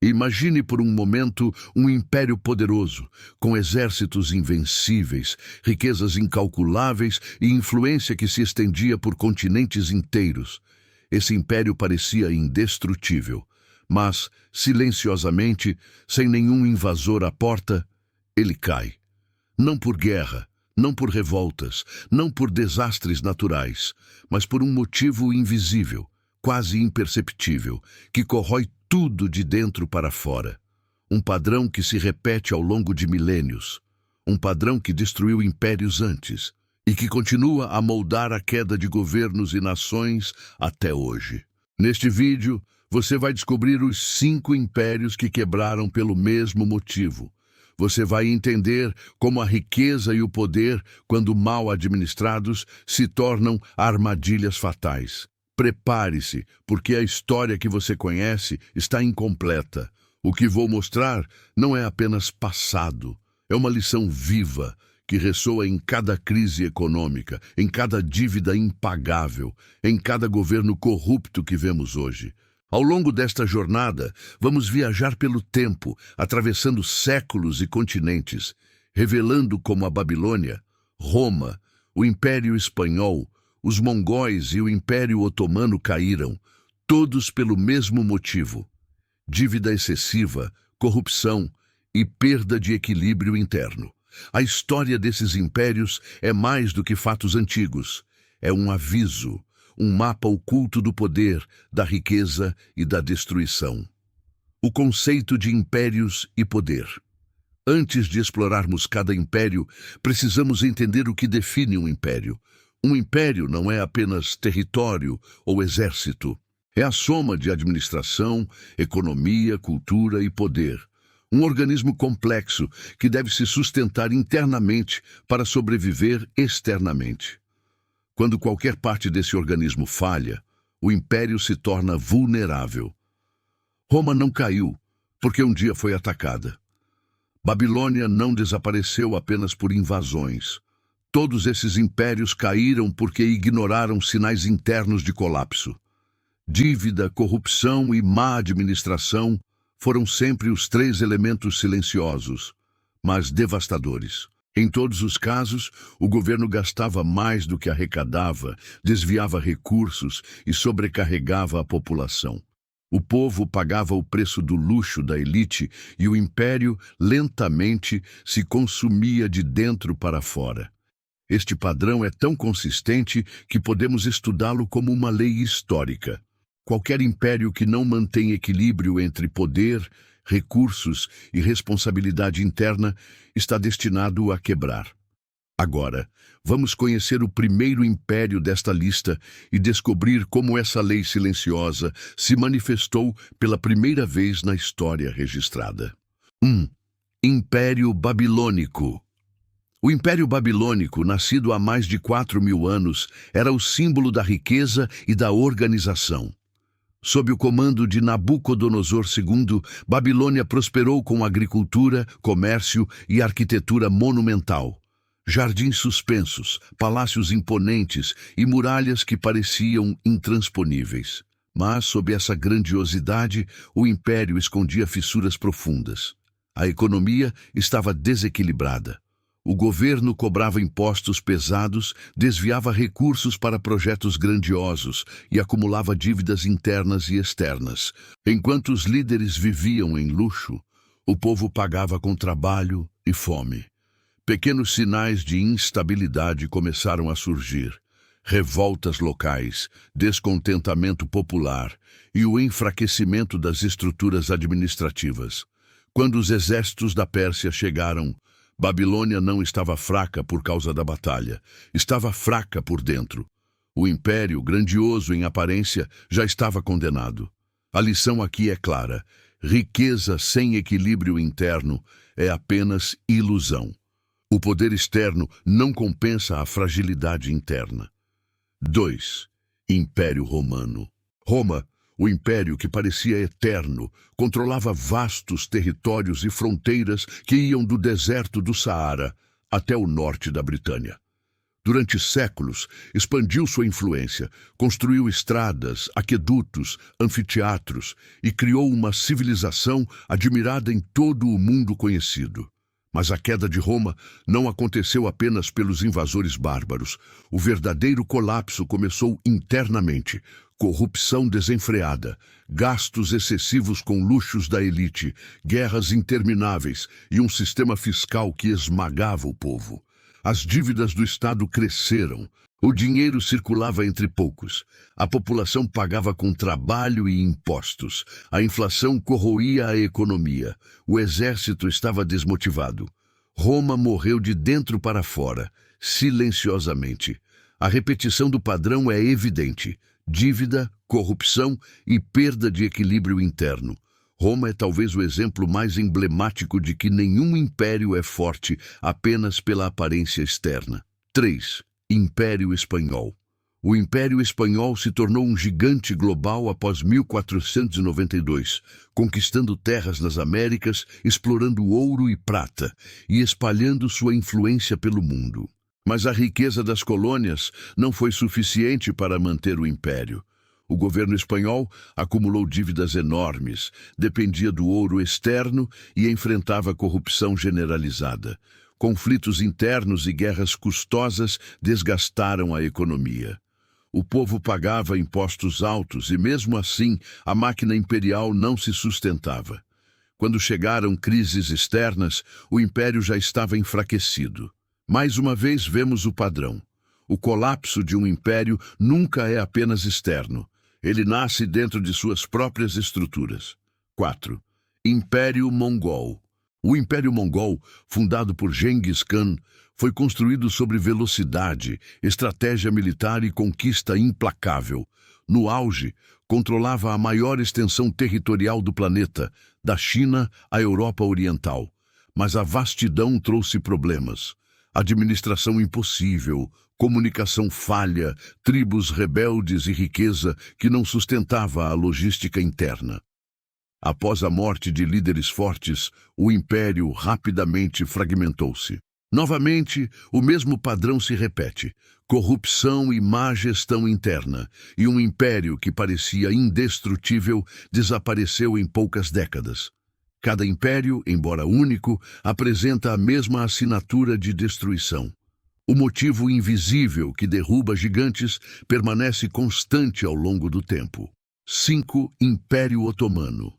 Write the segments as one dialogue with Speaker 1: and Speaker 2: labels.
Speaker 1: Imagine por um momento um império poderoso, com exércitos invencíveis, riquezas incalculáveis e influência que se estendia por continentes inteiros. Esse império parecia indestrutível, mas, silenciosamente, sem nenhum invasor à porta, ele cai. Não por guerra, não por revoltas, não por desastres naturais, mas por um motivo invisível, quase imperceptível, que corrói tudo de dentro para fora. Um padrão que se repete ao longo de milênios. Um padrão que destruiu impérios antes e que continua a moldar a queda de governos e nações até hoje. Neste vídeo, você vai descobrir os 5 impérios que quebraram pelo mesmo motivo. Você vai entender como a riqueza e o poder, quando mal administrados, se tornam armadilhas fatais. Prepare-se, porque a história que você conhece está incompleta. O que vou mostrar não é apenas passado, é uma lição viva que ressoa em cada crise econômica, em cada dívida impagável, em cada governo corrupto que vemos hoje. Ao longo desta jornada, vamos viajar pelo tempo, atravessando séculos e continentes, revelando como a Babilônia, Roma, o Império Espanhol, os mongóis e o Império Otomano caíram, todos pelo mesmo motivo: dívida excessiva, corrupção e perda de equilíbrio interno. A história desses impérios é mais do que fatos antigos. É um aviso, um mapa oculto do poder, da riqueza e da destruição. O conceito de impérios e poder. Antes de explorarmos cada império, precisamos entender o que define um império. Um império não é apenas território ou exército. É a soma de administração, economia, cultura e poder. Um organismo complexo que deve se sustentar internamente para sobreviver externamente. Quando qualquer parte desse organismo falha, o império se torna vulnerável. Roma não caiu porque um dia foi atacada. Babilônia não desapareceu apenas por invasões. Todos esses impérios caíram porque ignoraram sinais internos de colapso. Dívida, corrupção e má administração foram sempre os 3 elementos silenciosos, mas devastadores. Em todos os casos, o governo gastava mais do que arrecadava, desviava recursos e sobrecarregava a população. O povo pagava o preço do luxo da elite e o império lentamente se consumia de dentro para fora. Este padrão é tão consistente que podemos estudá-lo como uma lei histórica. Qualquer império que não mantém equilíbrio entre poder, recursos e responsabilidade interna está destinado a quebrar. Agora, vamos conhecer o primeiro império desta lista e descobrir como essa lei silenciosa se manifestou pela primeira vez na história registrada. 1. Império Babilônico. O Império Babilônico, nascido há mais de 4.000 anos, era o símbolo da riqueza e da organização. Sob o comando de Nabucodonosor II, Babilônia prosperou com agricultura, comércio e arquitetura monumental. Jardins suspensos, palácios imponentes e muralhas que pareciam intransponíveis. Mas, sob essa grandiosidade, o império escondia fissuras profundas. A economia estava desequilibrada. O governo cobrava impostos pesados, desviava recursos para projetos grandiosos e acumulava dívidas internas e externas. Enquanto os líderes viviam em luxo, o povo pagava com trabalho e fome. Pequenos sinais de instabilidade começaram a surgir. Revoltas locais, descontentamento popular e o enfraquecimento das estruturas administrativas. Quando os exércitos da Pérsia chegaram, Babilônia não estava fraca por causa da batalha, estava fraca por dentro. O império, grandioso em aparência, já estava condenado. A lição aqui é clara: riqueza sem equilíbrio interno é apenas ilusão. O poder externo não compensa a fragilidade interna. 2. Império Romano. Roma, o império que parecia eterno, controlava vastos territórios e fronteiras que iam do deserto do Saara até o norte da Britânia. Durante séculos, expandiu sua influência, construiu estradas, aquedutos, anfiteatros e criou uma civilização admirada em todo o mundo conhecido. Mas a queda de Roma não aconteceu apenas pelos invasores bárbaros. O verdadeiro colapso começou internamente. Corrupção desenfreada, gastos excessivos com luxos da elite, guerras intermináveis e um sistema fiscal que esmagava o povo. As dívidas do Estado cresceram. O dinheiro circulava entre poucos. A população pagava com trabalho e impostos. A inflação corroía a economia. O exército estava desmotivado. Roma morreu de dentro para fora, silenciosamente. A repetição do padrão é evidente. Dívida, corrupção e perda de equilíbrio interno. Roma é talvez o exemplo mais emblemático de que nenhum império é forte apenas pela aparência externa. 3. Império Espanhol. O Império Espanhol se tornou um gigante global após 1492, conquistando terras nas Américas, explorando ouro e prata e espalhando sua influência pelo mundo. Mas a riqueza das colônias não foi suficiente para manter o império. O governo espanhol acumulou dívidas enormes, dependia do ouro externo e enfrentava corrupção generalizada. Conflitos internos e guerras custosas desgastaram a economia. O povo pagava impostos altos e, mesmo assim, a máquina imperial não se sustentava. Quando chegaram crises externas, o império já estava enfraquecido. Mais uma vez vemos o padrão. O colapso de um império nunca é apenas externo. Ele nasce dentro de suas próprias estruturas. 4. Império Mongol. O Império Mongol, fundado por Genghis Khan, foi construído sobre velocidade, estratégia militar e conquista implacável. No auge, controlava a maior extensão territorial do planeta, da China à Europa Oriental. Mas a vastidão trouxe problemas. Administração impossível, comunicação falha, tribos rebeldes e riqueza que não sustentava a logística interna. Após a morte de líderes fortes, o império rapidamente fragmentou-se. Novamente, o mesmo padrão se repete: corrupção e má gestão interna, e um império que parecia indestrutível desapareceu em poucas décadas. Cada império, embora único, apresenta a mesma assinatura de destruição. O motivo invisível que derruba gigantes permanece constante ao longo do tempo. 5. Império Otomano.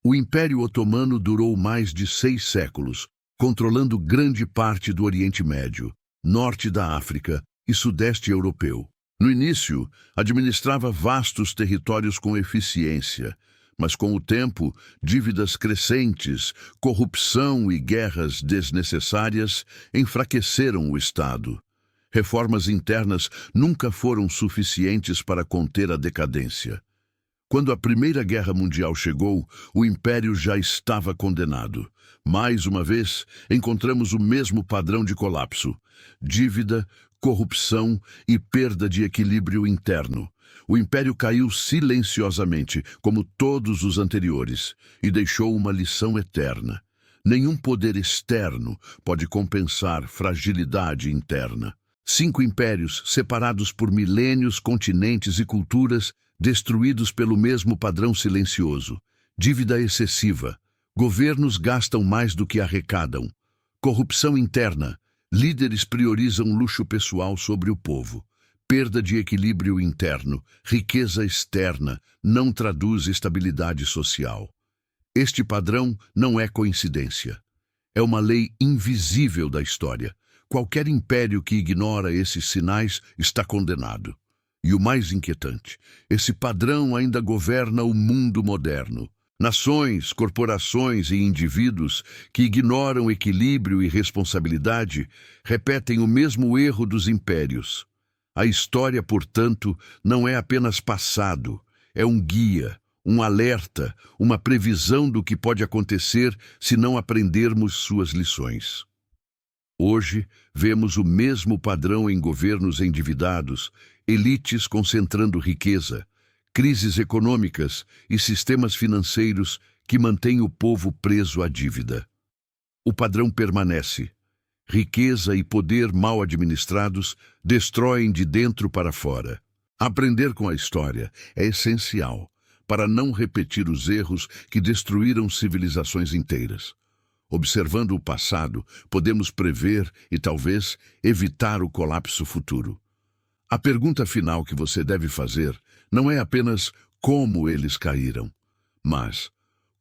Speaker 1: O Império Otomano durou mais de 6 séculos, controlando grande parte do Oriente Médio, norte da África e sudeste europeu. No início, administrava vastos territórios com eficiência, mas com o tempo, dívidas crescentes, corrupção e guerras desnecessárias enfraqueceram o Estado. Reformas internas nunca foram suficientes para conter a decadência. Quando a Primeira Guerra Mundial chegou, o Império já estava condenado. Mais uma vez, encontramos o mesmo padrão de colapso: dívida, corrupção e perda de equilíbrio interno. O Império caiu silenciosamente, como todos os anteriores, e deixou uma lição eterna. Nenhum poder externo pode compensar fragilidade interna. 5 impérios, separados por milênios, continentes e culturas, destruídos pelo mesmo padrão silencioso. Dívida excessiva. Governos gastam mais do que arrecadam. Corrupção interna. Líderes priorizam luxo pessoal sobre o povo. Perda de equilíbrio interno. Riqueza externa não traduz estabilidade social. Este padrão não é coincidência. É uma lei invisível da história. Qualquer império que ignora esses sinais está condenado. E o mais inquietante, esse padrão ainda governa o mundo moderno. Nações, corporações e indivíduos que ignoram equilíbrio e responsabilidade repetem o mesmo erro dos impérios. A história, portanto, não é apenas passado, é um guia, um alerta, uma previsão do que pode acontecer se não aprendermos suas lições. Hoje, vemos o mesmo padrão em governos endividados, elites concentrando riqueza, crises econômicas e sistemas financeiros que mantêm o povo preso à dívida. O padrão permanece. Riqueza e poder mal administrados destroem de dentro para fora. Aprender com a história é essencial para não repetir os erros que destruíram civilizações inteiras. Observando o passado, podemos prever e talvez evitar o colapso futuro. A pergunta final que você deve fazer não é apenas como eles caíram, mas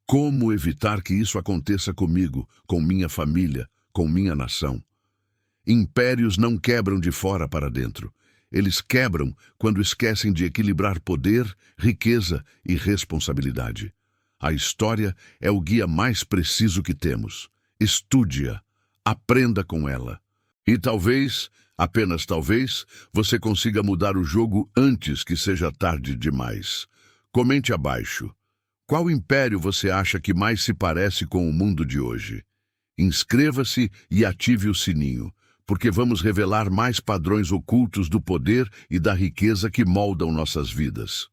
Speaker 1: como evitar que isso aconteça comigo, com minha família, com minha nação. Impérios não quebram de fora para dentro. Eles quebram quando esquecem de equilibrar poder, riqueza e responsabilidade. A história é o guia mais preciso que temos. Estude-a, aprenda com ela. E talvez, apenas talvez, você consiga mudar o jogo antes que seja tarde demais. Comente abaixo. Qual império você acha que mais se parece com o mundo de hoje? Inscreva-se e ative o sininho, porque vamos revelar mais padrões ocultos do poder e da riqueza que moldam nossas vidas.